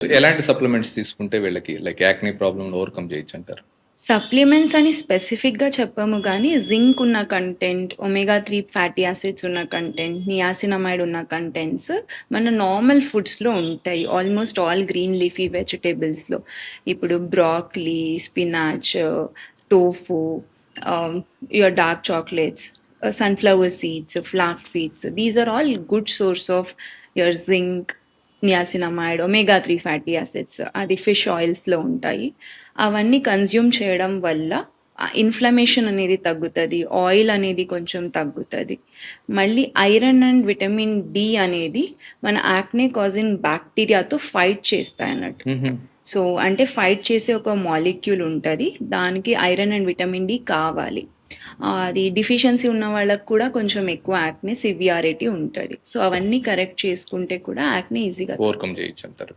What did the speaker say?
ఎలాంటి సప్లిమెంట్స్ తీసుకుంటే వీళ్ళకి లైక్ యాక్నే ప్రాబ్లమ్‌ని ఓవర్‌కమ్ చేయొచ్చంటారు? సప్లిమెంట్స్ అని స్పెసిఫిక్‌గా చెప్పము గానీ, జింక్ ఉన్న కంటెంట్, ఒమేగా 3 ఫ్యాటీ యాసిడ్స్ ఉన్న కంటెంట్, నియాసినమైడ్ ఉన్న కంటెంట్స్ మన నార్మల్ ఫుడ్స్‌లో ఉంటాయి. ఆల్మోస్ట్ ఆల్ గ్రీన్ లీఫీ వెజిటబుల్స్‌లో. ఇప్పుడు broccoli, spinach, tofu, your dark chocolates, sunflower seeds, flax seeds. These are all good source of your zinc, niacinamide, omega 3 fatty acids. అది fish ఆయిల్స్‌లో ఉంటాయి. అవన్నీ కన్జ్యూమ్ చేయడం వల్ల ఇన్ఫ్లమేషన్ అనేది తగ్గుతుంది, ఆయిల్ అనేది కొంచెం తగ్గుతుంది. మళ్ళీ ఐరన్ అండ్ విటమిన్ డి అనేది మన యాక్నే కాజింగ్ బ్యాక్టీరియాతో ఫైట్ చేస్తాయి అన్నట్టు. హుహు. సో అంటే ఫైట్ చేసే ఒక మాలిక్యూల్ ఉంటుంది, దానికి ఐరన్ అండ్ విటమిన్ డి కావాలి. అది డిఫిషియన్సీ ఉన్న వాళ్ళకు కూడా కొంచెం ఎక్కువ యాక్నే సివియారిటీ ఉంటుంది. సో అవన్నీ కరెక్ట్ చేసుకుంటే కూడా యాక్నే ఈజీగా ఓవర్‌కమ్ చేయొచ్చంటారు.